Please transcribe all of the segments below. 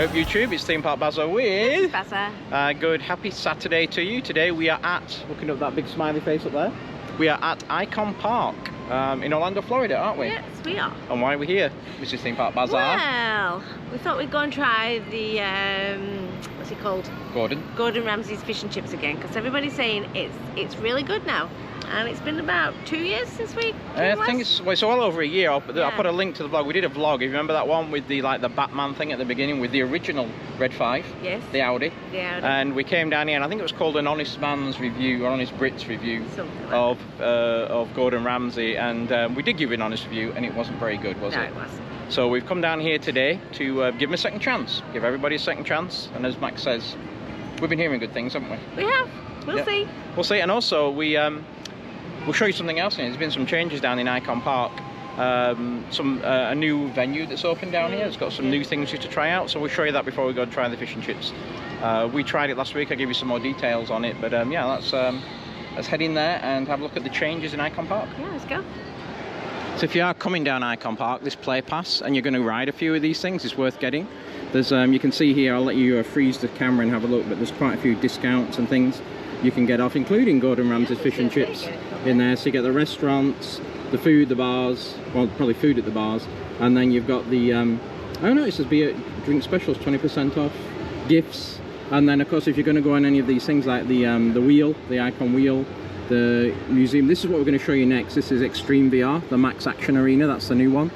Hope YouTube, it's Theme Park Baza with... Baza. Good, happy Saturday to you. Today we are at, looking at that big smiley face up there, we are at Icon Park in Orlando, Florida, aren't we? Yes, we are. And why are we here, Mrs. Theme Park Bazaar? Well, we thought we'd go and try the, what's it called? Gordon Ramsay's fish and chips again, because everybody's saying it's really good now. And it's been about 2 years since we I think it's well over a year. I'll put a link to the vlog. We did a vlog. You remember that one with the the Batman thing at the beginning with the original Red 5? Yes. The Audi. The Audi. And we came down here, and I think it was called an Honest Man's Review or Honest Brit's Review of Gordon Ramsay. And we did give an honest review, and it wasn't very good, was it? No, it wasn't. So we've come down here today to give him a second chance. Give everybody a second chance. And as Max says, we've been hearing good things, haven't we? We have. We'll see. We'll see. And also we'll show you something else. There's been some changes down in Icon Park. A new venue that's opened down here. It's got some new things for you to try out. So we'll show you that before we go and try the fish and chips. We tried it last week. I'll give you some more details on it. But yeah, let's head in there and have a look at the changes in Icon Park. Yeah, let's go. So if you are coming down Icon Park, this play pass, and you're going to ride a few of these things, it's worth getting. There's you can see here, I'll let you freeze the camera and have a look, but there's quite a few discounts and things you can get off, including Gordon Ramsay's fish and chips in there. So you get the restaurants, the food, the bars, well, probably food at the bars, and then you've got the oh no, it says beer drink specials 20% off, gifts, and then of course if you're going to go on any of these things like the wheel, the Icon wheel, the museum. This is what we're going to show you next. This is Extreme VR, the Max Action Arena. That's the new one.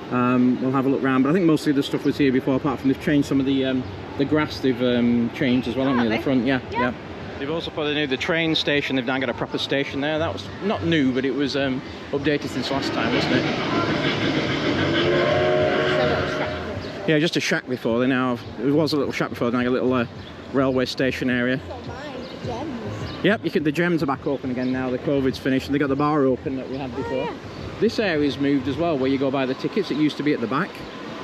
We'll have a look around, but I think mostly the stuff was here before, apart from they've changed some of the grass. They've changed as well, haven't they? The front, yeah. They've also put the train station. They've now got a proper station there. That was not new, but it was updated since last time, wasn't it? Yeah, just a shack before. They now have, it was a little shack before. Now a little railway station area. Yep, the gems are back open again now. The COVID's finished, and they got the bar open that we had before. Yeah. This area's moved as well, where you go buy the tickets. It used to be at the back,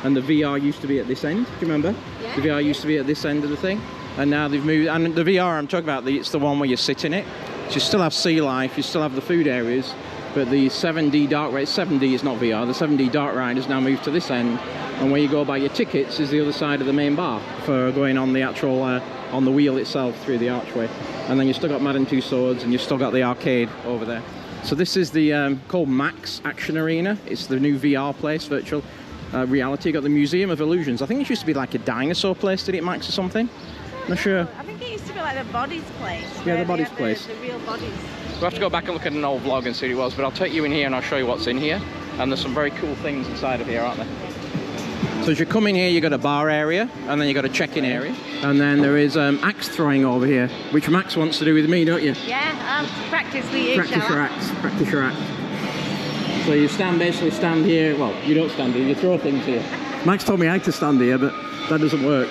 and the VR used to be at this end. Do you remember? Yeah. The VR used to be at this end of the thing. And now they've moved, and the VR I'm talking about, it's the one where you sit in it. So you still have sea life, you still have the food areas, but the 7D dark ride, 7D is not VR, the 7D dark ride has now moved to this end, and where you go buy your tickets is the other side of the main bar for going on the actual, on the wheel itself through the archway. And then you've still got Madame Tussauds, and you've still got the arcade over there. So this is the called Max Action Arena. It's the new VR place, virtual reality. You've got the Museum of Illusions. I think it used to be like a dinosaur place, did it, Max, or something? Not sure. I think it used to be like the Bodies place. Yeah, the Bodies place. The real bodies. We'll have to go back and look at an old vlog and see what it was, but I'll take you in here and I'll show you what's in here. And there's some very cool things inside of here, aren't there? So as you come in here, you've got a bar area, and then you've got a check-in area. And then there is axe throwing over here, which Max wants to do with me, don't you? Yeah, practice the Practice your axe, practice your axe. So you basically stand here, well, you don't stand here, you throw things here. Max told me I had to stand here, but that doesn't work.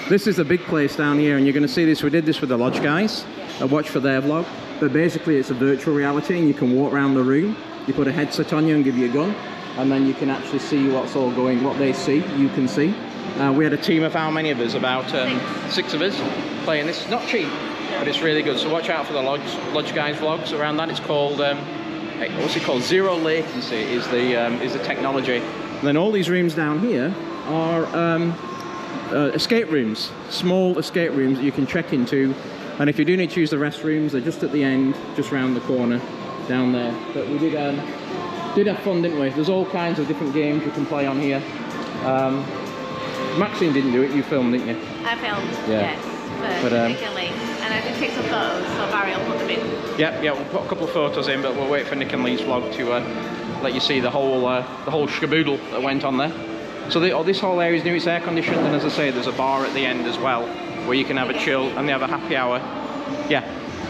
This is the big place down here, and you're going to see this. We did this with the Lodge guys. I watched for their vlog. But basically, it's a virtual reality, and you can walk around the room. You put a headset on you and give you a gun, and then you can actually see what's all going. What they see, you can see. We had a team of how many of us? About 6 of us playing this. It's not cheap, but it's really good. So watch out for the Lodge guys vlogs around that. It's called what's it called? Zero latency is the technology. And then all these rooms down here are. Escape rooms, small escape rooms that you can check into, and if you do need to use the restrooms, they're just at the end, just round the corner down there. But we did have fun, didn't we? There's all kinds of different games you can play on here. Maxine didn't do it, you filmed, didn't you? I filmed, yes, particularly, and I did take some photos, so Barry will put them in. Yeah, we'll put a couple of photos in, but we'll wait for Nick and Lee's vlog to let you see the whole shaboodle that went on there. So this whole area is new, it's air conditioned, and as I say, there's a bar at the end as well, where you can have a chill, and they have a happy hour. Yeah,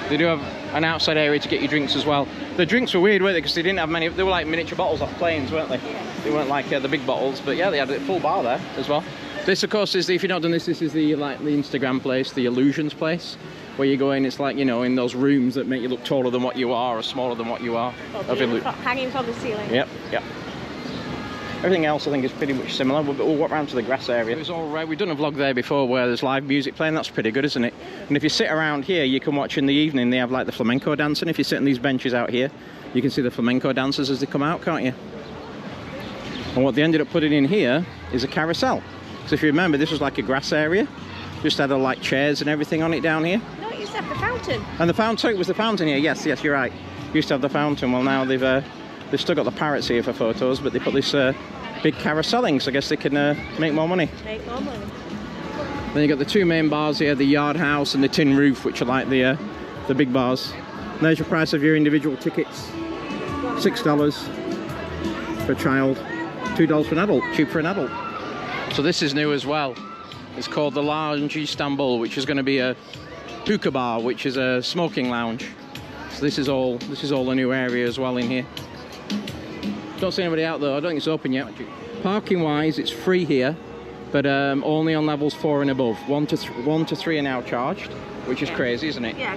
they do have an outside area to get your drinks as well. The drinks were weird, weren't they? Because they didn't have many, they were like miniature bottles off planes, weren't they? Yeah. They weren't like the big bottles, but yeah, they had a full bar there as well. This, of course, is if you've not done this, this is the Instagram place, the Illusions place, where you go in, it's like, you know, in those rooms that make you look taller than what you are, or smaller than what you are. Hanging from the ceiling. Yep. Everything else I think is pretty much similar, but we'll walk around to the grass area. It was all right. We've done a vlog there before where there's live music playing. That's pretty good, isn't it? And if you sit around here, you can watch in the evening. They have like the flamenco dancing. If you sit on these benches out here, you can see the flamenco dancers as they come out, can't you? And what they ended up putting in here is a carousel. So if you remember, this was like a grass area. Just had like chairs and everything on it down here. No, it used to have the fountain. And the fountain, so it was the fountain here. Yes, yes, you're right. Used to have the fountain. Well, now they've still got the parrots here for photos, but they put this big carouseling, so I guess they can make more money. Make more money. Then you got the two main bars here, the Yard House and the Tin Roof, which are like the big bars. And there's your price of your individual tickets. $6 for a child, $2 for an adult, cheap for an adult. So this is new as well. It's called the Lounge Istanbul, which is going to be a hookah bar, which is a smoking lounge. So this is all a new area as well in here. Don't see anybody out though. I don't think it's open yet. Parking wise, it's free here, but only on levels 4 and above. 1 to 3 are now charged, which is crazy, isn't it? Yeah.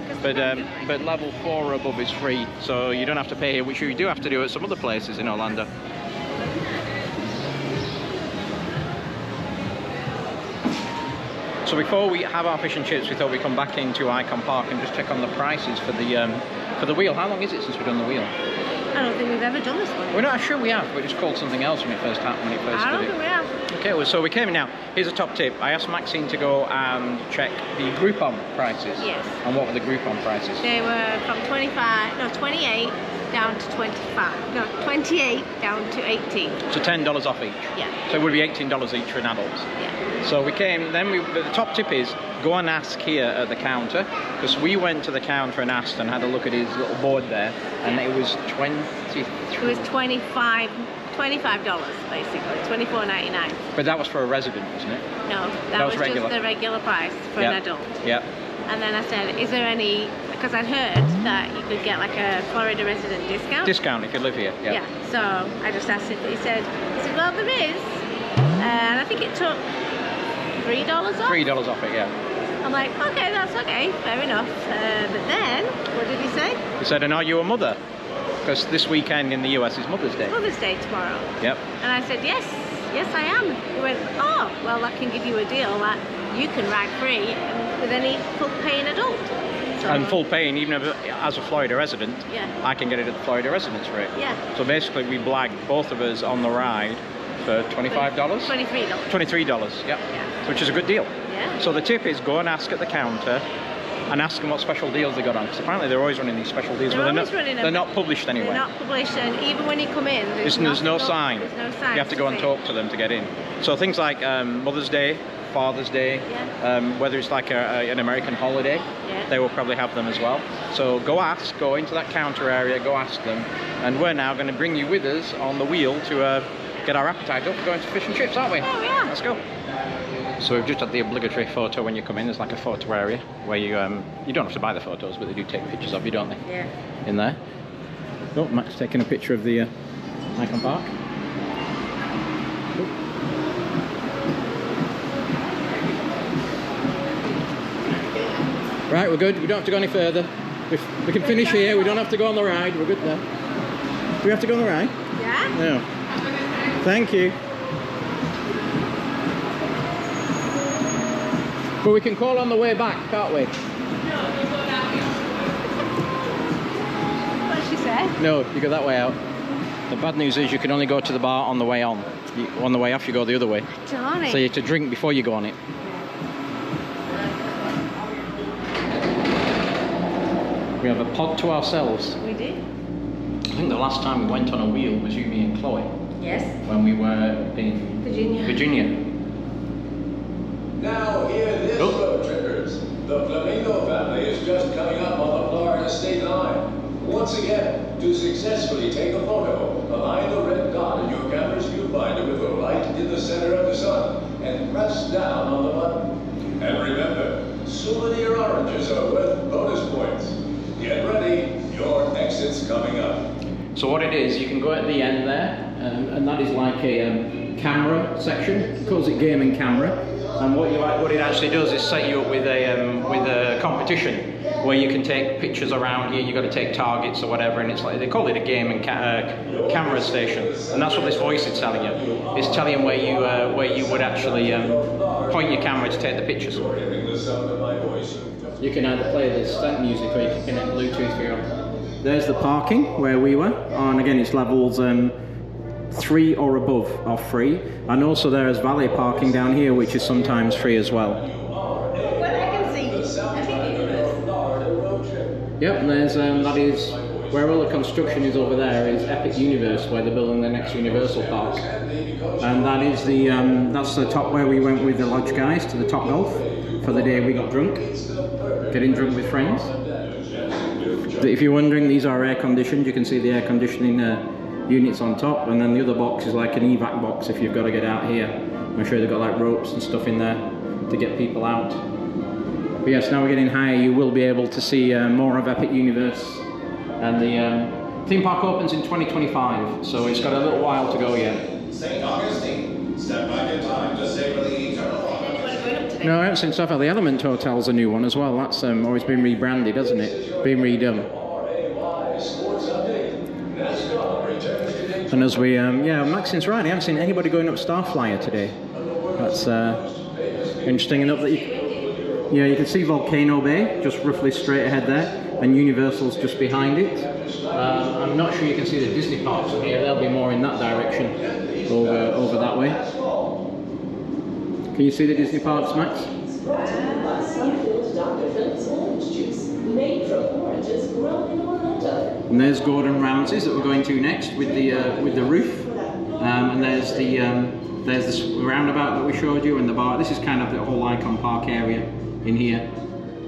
But level 4 or above is free, so you don't have to pay here, which you do have to do at some other places in Orlando. So before we have our fish and chips, we thought we'd come back into Icon Park and just check on the prices for the wheel. How long is it since we've done the wheel? I don't think we've ever done this one. We're not sure we have, but it's called something else when it first happened. I don't think we have. Okay, well, so we came in now. Here's a top tip. I asked Maxine to go and check the Groupon prices. Yes. And what were the Groupon prices? They were from 28 down to 25. No, 28 down to 18. So $10 off each. Yeah. So it would be $18 each for an adult. Yeah. So we came, the top tip is go and ask here at the counter, because we went to the counter and asked and had a look at his little board there, and it was $23. It was $25 basically, $24.99. But that was for a resident, wasn't it? No, that was regular. just the regular price for an adult. Yeah. And then I said, is there any, because I'd heard that you could get like a Florida resident discount. Discount if you live here. Yeah. Yeah. So I just asked him. He said, well, there is, and I think it took $3 off. $3 off it, yeah. I'm like, okay, that's okay, fair enough. But then, what did he say? He said, and are you a mother? Because this weekend in the US is Mother's Day. Mother's Day tomorrow. Yep. And I said, yes, I am. He went, oh, well, I can give you a deal that you can ride free with any full paying adult. So, And full paying, even as a Florida resident, yeah. I can get it at the Florida residence rate. Yeah. So basically we blagged both of us on the ride for $25? $23. $23, yep. Yeah. Which is a good deal. Yeah. So the tip is go and ask at the counter and ask them what special deals they got on, because apparently they're always running these special deals, They're but they're not published anywhere. They're not published, and even when you come in, there's no sign. There's no sign. You have to go and talk to them to get in. So things like Mother's Day, Father's Day, Yeah. whether it's like an American holiday, Yeah. they will probably have them as well. So go into that counter area, go ask them, and we're now going to bring you with us on the wheel to get our appetite up for going to fish and chips, aren't we? Oh, yeah. Let's go. So we've just had the obligatory photo when you come in. There's like a photo area where you don't have to buy the photos, but they do take pictures of you, don't they? Yeah. In there. Oh, Matt's taking a picture of the Icon Park. Oh. Right, we're good. We don't have to go any further. We can finish here. We don't have to go on the ride. We're good there. Do we have to go on the ride? Yeah? No. Thank you. But we can call on the way back, can't we? What did she say? No, you go that way out. The bad news is you can only go to the bar on the way on. On the way off, you go the other way. Darn it. So you have to drink before you go on it. We have a pod to ourselves. We do? I think the last time we went on a wheel was you, me and Chloe. Yes. When we were in Virginia. Now hear this, road trippers. The Flamingo family is just coming up on the Florida state line. Once again, to successfully take a photo, align the red dot in your camera's viewfinder with the light in the center of the sun, and press down on the button. And remember, souvenir oranges are worth bonus points. Get ready, your exit's coming up. So what it is, you can go at the end there, and that is like a camera section. It calls it gaming camera. And what it actually does is set you up with a competition where you can take pictures around here. You've got to take targets or whatever, and it's like they call it a game and camera station, and that's what this voice is telling you. It's telling you where you would actually point your camera to take the pictures. You can either play this stamp music or you can connect Bluetooth for your own. There's the parking where we were, and again it's levels 3 or above are free, and also there is valet parking down here, which is sometimes free as well. Well, I can see Epic Universe. Yep, and there's that is where all the construction is over there is Epic Universe, where they're building the next Universal Park, and that is the that's the top where we went with the lodge guys to the Top Golf for the day we got drunk, getting drunk with friends. If you're wondering, these are air conditioned. You can see the air conditioning units on top, and then the other box is like an evac box if you've got to get out here. I'm sure they've got like ropes and stuff in there to get people out. But yes, now we're getting higher, you will be able to see more of Epic Universe, and the theme park opens in 2025, so it's got a little while to go yet. St. Augustine, step back in time to savor the eternal honor. No, I haven't seen stuff. The Element Hotel's a new one as well. That's always been rebranded, hasn't it? Been redone. And as we, yeah, Maxon's right. I haven't seen anybody going up Starflyer today. That's interesting enough that you can see Volcano Bay just roughly straight ahead there, and Universal's just behind it. I'm not sure you can see the Disney parks from here. They'll be more in that direction, over that way. Can you see the Disney parks, Max? And there's Gordon Ramsay's that we're going to next with the roof, and there's this roundabout that we showed you, and the bar. This is kind of the whole Icon Park area in here.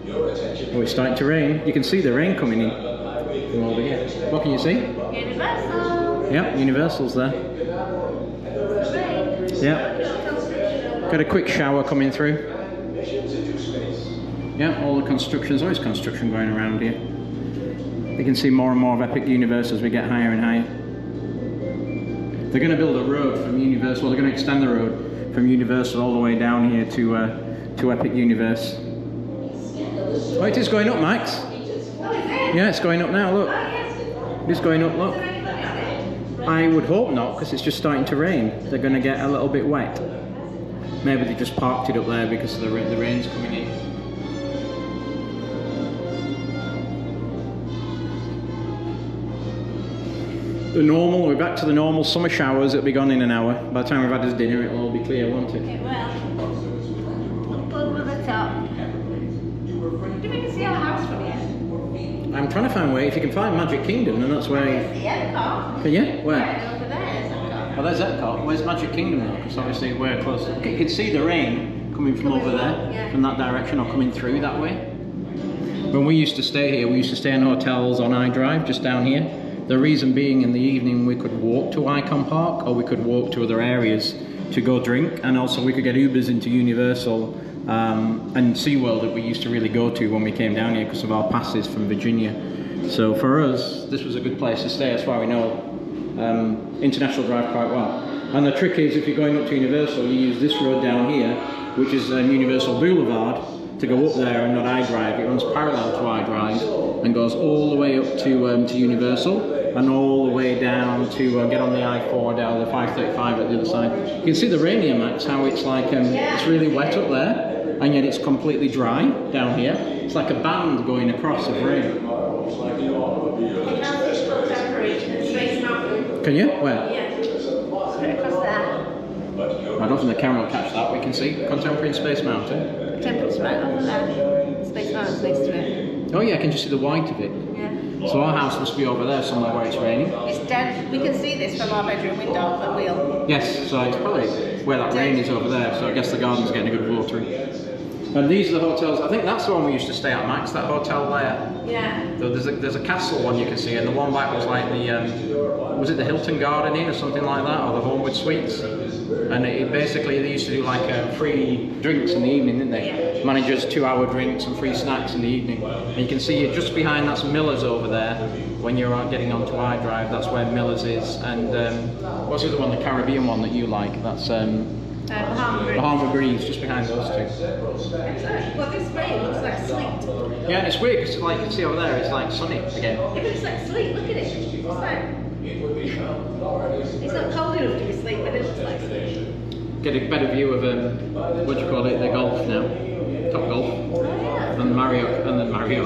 Oh, it's starting to rain. You can see the rain coming in from over here. What can you see? Universal. Yep, Universal's there. Yep. Got a quick shower coming through. Yeah, all the construction. There's always construction going around here. You can see more and more of Epic Universe as we get higher and higher. They're going to build a road from Universal. They're going to extend the road from Universal all the way down here to Epic Universe. Oh, it is going up, Max. Yeah, it's going up now. Look, it is going up. Look. I would hope not, because it's just starting to rain. They're going to get a little bit wet. Maybe they just parked it up there because the rain's coming in. We're back to the normal summer showers. It'll be gone in an hour. By the time we've had this dinner, it'll all be clear, won't it? It will. Over the top. Do we can see our house from here? I'm trying to find where. If you can find Magic Kingdom, then that's where. Where's the Epcot? Can you? Where? Right over there is Epcot. Oh, there's Epcot. Where's Magic Kingdom though? Because obviously we're close. You can see the rain coming from over there, yeah, from that direction, or coming through that way. When we used to stay here, we used to stay in hotels on iDrive, just down here. The reason being, in the evening we could walk to Icon Park, or we could walk to other areas to go drink, and also we could get Ubers into Universal and SeaWorld that we used to really go to when we came down here because of our passes from Virginia. So for us, this was a good place to stay. That's why we know International Drive quite well. And the trick is, if you're going up to Universal, you use this road down here, which is Universal Boulevard, to go up there and not iDrive. It runs parallel to iDrive and goes all the way up to Universal, and all the way down to get on the I-4 down the 535 at the other side. You can see the rain here, Max, how it's like, it's really wet up there, and yet it's completely dry down here. It's like a band going across of rain. Can you? Where? Yeah. Straight across there. I don't think the camera will catch that. We can see Contemporary and Space Mountain. Temple's right over there. Space Mountain's next to it. Oh yeah, I can just see the white of it. Yeah. So our house must be over there somewhere where it's raining. It's dead. We can see this from our bedroom window, but we'll. Yes, so it's probably where that rain is over there, so I guess the garden's getting a good watering. And these are the hotels. I think that's the one we used to stay at, Max, that hotel there. Yeah. So there's a castle one you can see, and the one back was like the, was it the Hilton Garden Inn or something like that, or the Homewood Suites? And it basically, they used to do like free drinks in the evening, didn't they? Yeah. Managers 2-hour drinks and free snacks in the evening. And you can see it just behind, that's Miller's over there. When you're getting onto iDrive, that's where Miller's is. And what's the other one, the Caribbean one that you like? That's the Harbour Breeze, just behind those two. Well, this rain looks like sleet. Yeah, and it's weird because, like you can see over there, it's like sunny again. Yeah, but it's like sleet. Look at it. It's like. It's not cold enough to be sleet, but it looks like sleet. Get a better view of what do you call it? The golf now, Top Golf, Oh yeah. and the Mario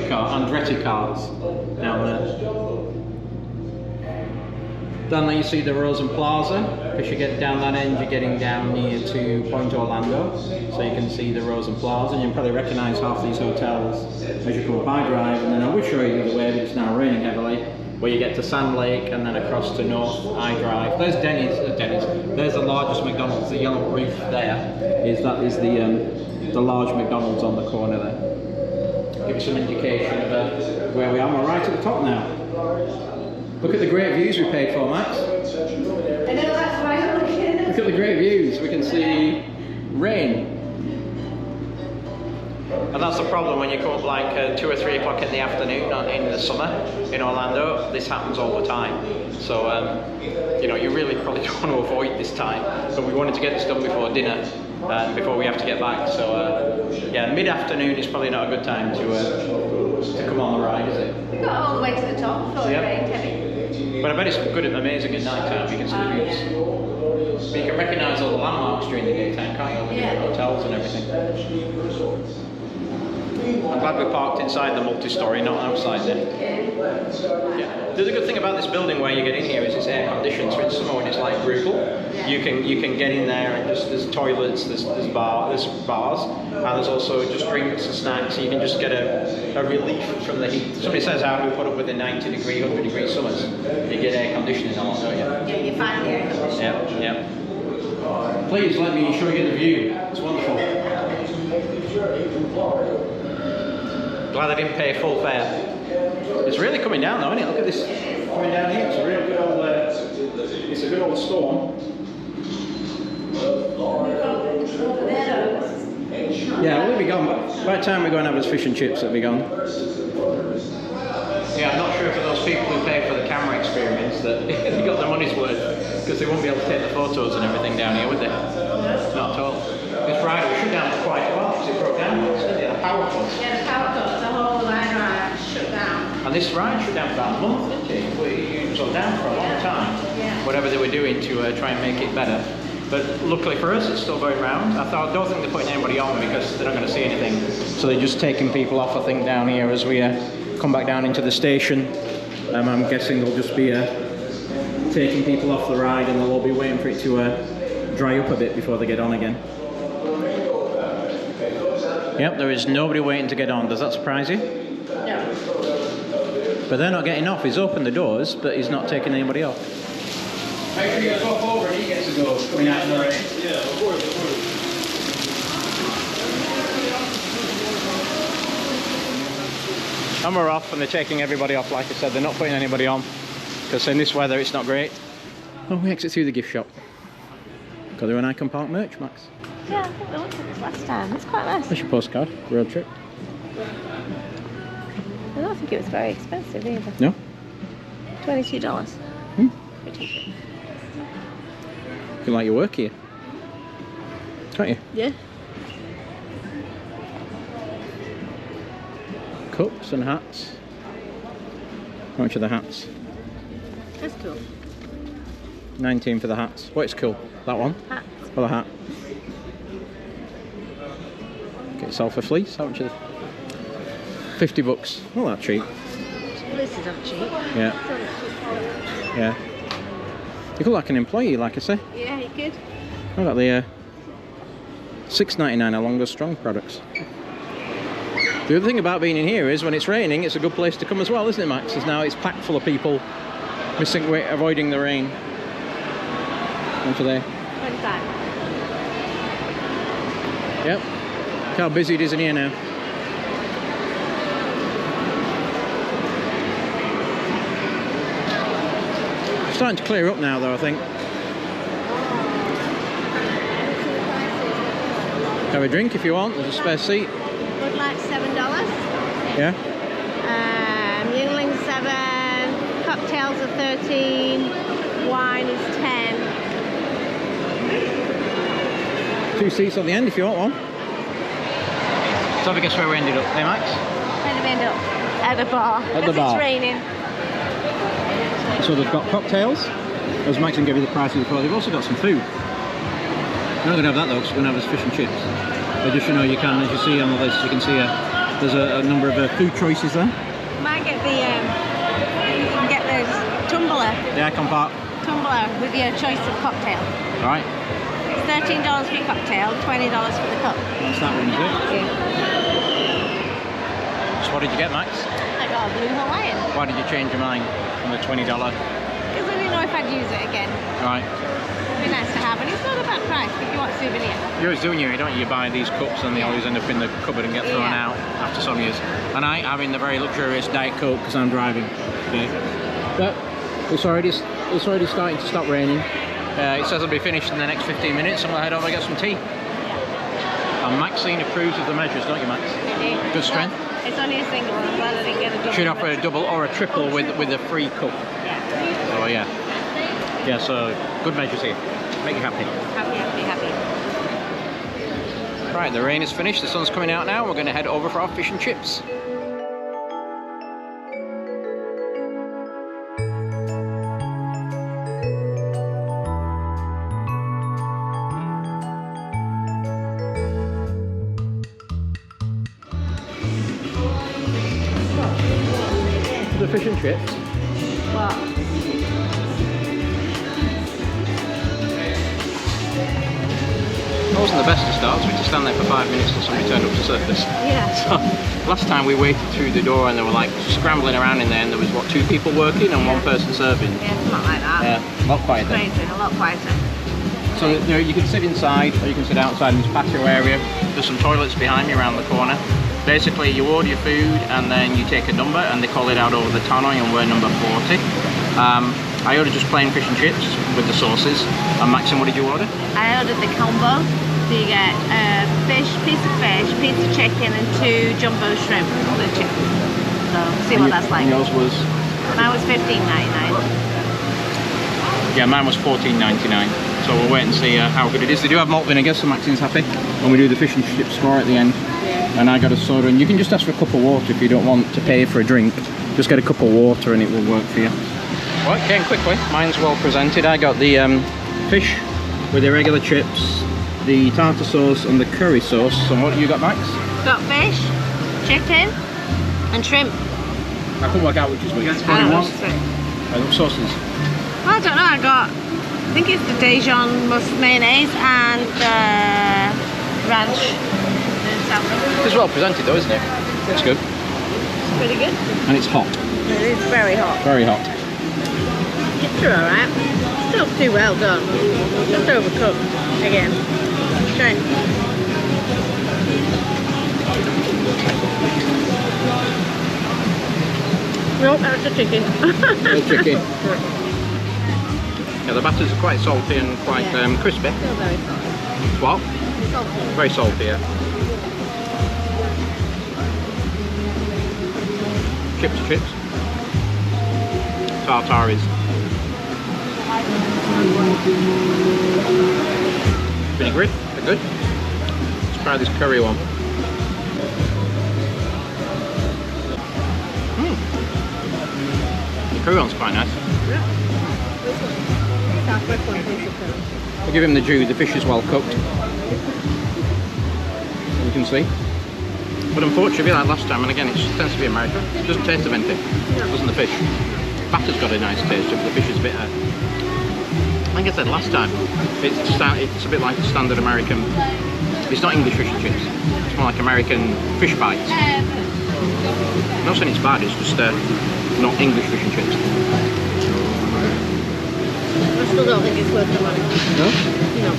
Kart, Andretti carts down there. Down there you see the Rosen Plaza. If you get down that end, you're getting down near to Point Orlando. So you can see the Rosen Plaza, and you can probably recognise half these hotels as you come up I-Drive. And then I will show you the other way, but it's now raining heavily, where you get to Sand Lake and then across to North I-Drive. There's Denny's. There's the largest McDonald's. The yellow roof there is the large McDonald's on the corner there. Give you some indication of where we are. We're right at the top now. Look at the great views we paid for, Max. I know, that's why I'm looking at it. Look at the great views. We can see rain. And that's the problem when you come up like 2 or 3 o'clock in the afternoon in the summer in Orlando. This happens all the time. So, you know, you really probably don't want to avoid this time. But we wanted to get this done before dinner, before we have to get back. So, yeah, mid-afternoon is probably not a good time to come on the ride, is it? We got all the way to the top before it rained heavy. But I bet it's good and amazing at night time. You can see the views. But you can recognise all the landmarks during the daytime, can't you? Yeah. The hotels and everything. I'm glad we parked inside the multi-storey, not outside there. Yeah. The good thing about this building where you get in here is it's air conditioned, so in summer when it's like brutal, you can get in there and there's toilets, there's bars, and there's also just drinks and snacks, so you can just get a relief from the heat. Somebody says how do we put up with the 90 degree, 100 degree summers? You get air conditioning a lot, don't you? Yeah, you find the air conditioning. Yeah. Please let me show you the view. It's wonderful. Glad I didn't pay full fare. It's really coming down though, isn't it? Look at this coming down here. It's a real good old, it's a good old storm. Yeah, we'll be gone. By the time we go and have his fish and chips, it'll be gone. Yeah, I'm not sure for those people who pay for the camera experience that they got their money's worth, because they won't be able to take the photos and everything down here, would they? Not at all. This ride was shut down for quite a while because it broke down. The power cut. Yeah, the power cut, the whole line ride shut down. And this ride shut down for about a month, didn't it? It was down for a long time. Yeah. Whatever they were doing to try and make it better. But luckily for us, it's still going round. I don't think they're putting anybody on because they're not going to see anything. So they're just taking people off, I think, down here as we come back down into the station. I'm guessing they'll just be taking people off the ride, and they'll all be waiting for it to dry up a bit before they get on again. Yep, there is nobody waiting to get on. Does that surprise you? No. But they're not getting off. He's opened the doors, but he's not taking anybody off. Make sure you go over and he gets to go coming out in the rain. Yeah, of course, of course. And we're off, and they're taking everybody off. Like I said, they're not putting anybody on because in this weather it's not great. Oh, we exit through the gift shop. Got there an Icon Park merch, Max? Yeah, I think we looked at this last time. It's quite nice. That's your postcard, road trip. I don't think it was very expensive either. No? $22. Pretty cheap. You can like your work here, can't you? Yeah. Cups and hats. How much are the hats? That's cool. 19 for the hats. What's cool? That one? Hats. Or the hat? Get yourself a fleece. How much is it? $50. Not that cheap. This is not cheap. Yeah. Yeah. You look like an employee, like I say. Yeah, you could. I've got the $6.99 along those strong products. The other thing about being in here is when it's raining, it's a good place to come as well, isn't it, Max? Because now it's packed full of people avoiding the rain. How much are they? 25. Yep. Look how busy it is in here now. It's starting to clear up now, though, I think. Have a drink if you want. There's a spare seat. Bud Light's $7. Yeah. Yingling 7. Cocktails are 13. Wine is 10. 2 seats on the end if you want one. So I guess where we ended up, hey Max? Where did we end up? At the bar. At the bar. It's raining. So they've got cocktails, as Max can give you the prices before. They've also got some food. We're not going to have that though, because we're going to have his fish and chips. But just, you know, you can, as you see on the list, you can see there's a number of food choices there. Might get the, you can get the tumbler. The Icon Park $1 with your choice of cocktail. Right. It's $13 for your cocktail, $20 for the cup. That's that one, is it? Yeah. So what did you get, Max? I got a blue Hawaiian. Why did you change your mind on the $20? Because I didn't know if I'd use it again. Right. It'd be nice to have, and it's not a bad price if you want a souvenir. You always do, don't you? You buy these cups and they always end up in the cupboard and get thrown out after some years. And I having the very luxurious Diet Coke because I'm driving today. But it's already starting to stop raining. It says it'll be finished in the next 15 minutes, and we'll head over and get some tea. And Maxine approves of the measures, don't you, Max? I do. Good strength. Well, it's only a single one. I'm glad I didn't get a double. Should offer a double or a triple with a free cup. Yeah. Oh yeah. Yeah, so good measures here. Make you happy. Happy. Right, the rain is finished, the sun's coming out now, we're going to head over for our fish and chips. The fish and chips? What? It wasn't the best of starts, we had to stand there for 5 minutes till somebody turned up to surface. Yeah. So, last time we waited through the door and they were like scrambling around in there, and there was, what, 2 people working and 1 person serving? Yeah, it's not like that. Yeah, a lot quieter. Crazy, a lot quieter. So you can sit inside or you can sit outside in this patio area. There's some toilets behind me around the corner. Basically you order your food and then you take a number and they call it out over the tannoy, and we're number 40. I ordered just plain fish and chips with the sauces. And Maxim, what did you order? I ordered the combo. So you get a piece of fish, piece of chicken, and 2 jumbo shrimp with chips. So see what that's like. And yours was? Mine was $15.99. Yeah, mine was $14.99. So we'll wait and see how good it is. They do have malt vinegar, so Maxim's happy. And we do the fish and chips score at the end. Yeah. And I got a soda, and you can just ask for a cup of water if you don't want to pay for a drink. Just get a cup of water and it will work for you. Right, getting quickly. Mine's well presented. I got the fish with the regular chips, the tartar sauce and the curry sauce. So what you got, Max? Got fish, chicken, and shrimp. I couldn't work out which is which. I don't know. I love sauces. Well, I don't know. I think it's the Dijon mayonnaise and ranch. It's well presented though, isn't it? It's good. It's pretty good. And it's hot. It is very hot. Very hot. It's alright. Still too well done. Just overcooked again. Okay. Nope, that's the chicken. The chicken. Yeah, the batters are quite salty and quite crispy. Still very salty. What? Salty. Very salty, yeah. Chips. Tartar is vinegary, they're good. Let's try this curry one. The curry one's quite nice. We'll give him the due, the fish is well cooked. You can see. But unfortunately, like last time, and again, it tends to be American, it doesn't taste of anything, doesn't the fish? Batter's got a nice taste, but the fish is a bit, I think I said last time, it's a bit like a standard American, it's not English fish and chips, it's more like American fish bites. I'm not saying it's bad, it's just not English fish and chips. I still don't think it's worth the money. No? No.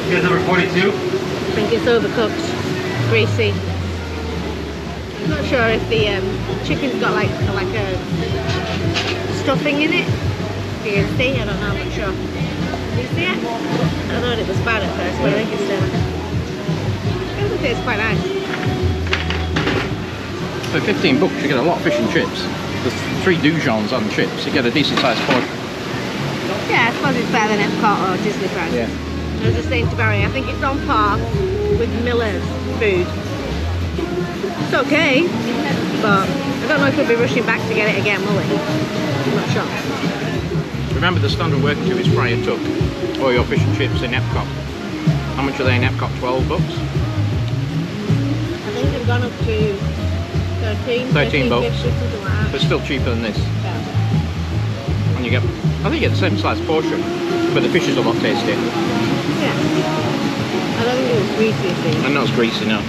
Here's number 42. I think it's overcooked, greasy. I'm not sure if the chicken's got like a stuffing in it. You can see, I don't know, I'm not sure. Do you see it? I thought it was bad at first, but I think it's it tastes quite nice. For 15 bucks, you get a lot of fish and chips. There's 3 Dijons on chips, you get a decent sized portion. Yeah, I suppose it's better than Epcot or Disney Price. Yeah. I was just saying to Barry, I think it's on par with Miller's food. It's okay, but I don't know if we'll be rushing back to get it again, will we? I'm not sure. Remember the standard working to is fry a tuck, or your fish and chips in Epcot. How much are they in Epcot? 12 bucks? I think they've gone up to 13 bucks. something like that. But still cheaper than this. Yeah. And you get, I think you get the same size portion, but the fish is a lot tastier. Yeah. I don't think it was greasy, see. And not as greasy, no.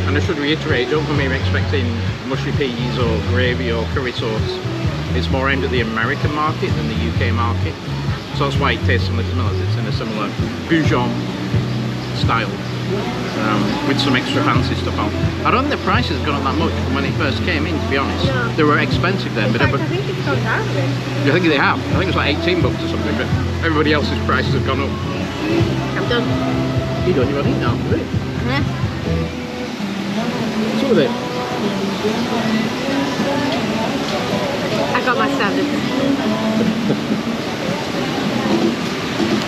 And I should reiterate, don't come here expecting mushy peas or gravy or curry sauce. It's more aimed at the American market than the UK market. So that's why it tastes similar to Miller's. It's in a similar Bouillon style, with some extra fancy stuff on. I don't think the prices have gone up that much from when it first came in, to be honest. No. They were expensive then. In fact, I think it's gone down a bit. I think they have. I think it's like 18 bucks or something, but everybody else's prices have gone up. I'm done. You don't even eat now, do you? Huh? What's up with it? I got my standards.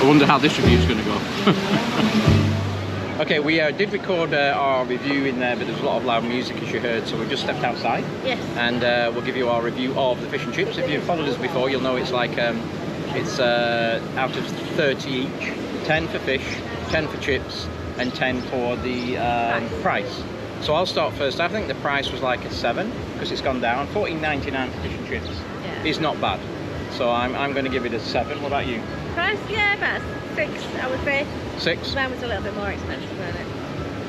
I wonder how this review is going to go. Okay, we did record our review in there, but there's a lot of loud music, as you heard, so we just stepped outside. Yes. And we'll give you our review of the fish and chips. If you've followed us before, you'll know it's like, it's out of 30 each, 10 for fish, 10 for chips, and 10 for the price. So I'll start first. I think the price was like a 7, because it's gone down. $14.99 for fish and chips is not bad. So I'm going to give it a 7. What about you? Price, yeah, about 6, I would say. 6? Mine was a little bit more expensive, wasn't it?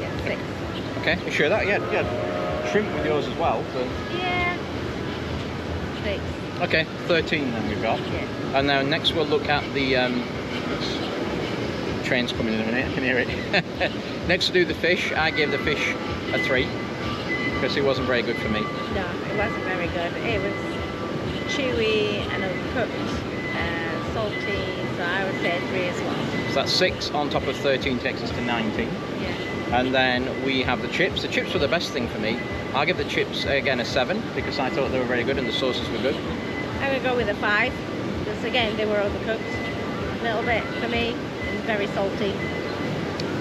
Yeah, 6. Okay, you sure that? Yeah, shrimp with yours as well. So. Yeah. 6. Okay, 13 then we've got. Yeah. And now next we'll look at the train's coming in a minute, I can hear it. Next to do the fish, I gave the fish a 3 because it wasn't very good for me. No, it wasn't very good. It was chewy and overcooked, salty, so I would say 3 as well. So that's 6 on top of 13 takes us to 19. Yeah. And then we have the chips. The chips were the best thing for me. I'll give the chips again a 7 because I thought they were very good and the sauces were good. I'm going to go with a 5 because again they were overcooked a little bit for me and very salty.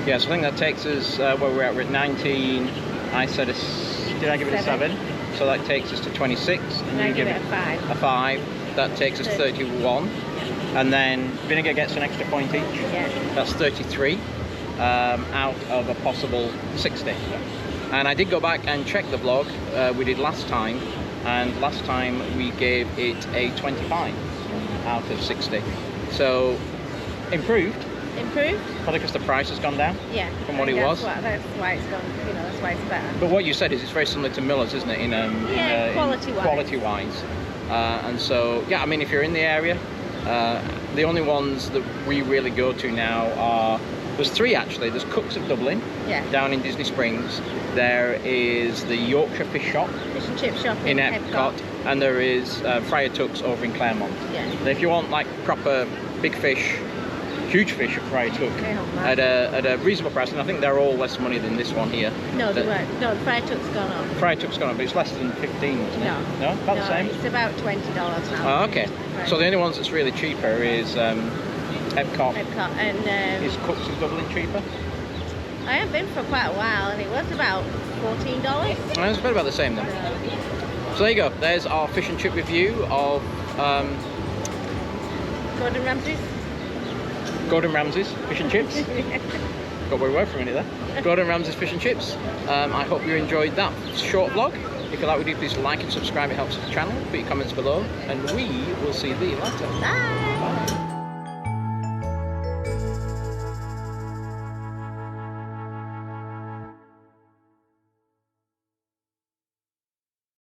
Yeah, so I think that takes us where we're at. We're at 19. I said did I give it a 7? So that takes us to 26. And I give it a 5. A 5. That takes us to 31. And then vinegar gets an extra point each. Yeah. That's 33 out of a possible 60. Yeah. And I did go back and check the vlog we did last time, and last time we gave it a 25 out of 60. So improved. Improved? Probably because the price has gone down. Yeah. From what it was. That's why it's gone. You know, that's why it's better. But what you said is it's very similar to Miller's, isn't it? Quality-wise. Quality-wise. And so yeah, I mean, if you're in the area, the only ones that we really go to now are, there's 3 actually. There's Cooks of Dublin, down in Disney Springs. There is the Yorkshire Fish Shop, Fish and chip shop in Epcot, and there is Friar Tuck's over in Claremont. Yeah. And if you want like proper big fish, huge fish at Friar Tuck at a reasonable price, and I think they're all less money than this one here. No, they weren't. No, the Friar Tuck's gone up. Friar Tuck's gone up, but it's less than 15, isn't it? No. About the same? It's about $20 now. Oh, okay. So the only ones that's really cheaper is Epcot. Epcot and Is Cooks of Dublin cheaper? I have been for quite a while, and it was about $14. Well, it's about the same then. So there you go. There's our fish and chip review of Gordon Ramsay's. Gordon Ramsay's fish and chips. Got very word for a minute there. Gordon Ramsay's fish and chips. I hope you enjoyed that short vlog. If you like what we do, please like and subscribe. It helps the channel. Put your comments below, and we will see you later. Bye. Bye.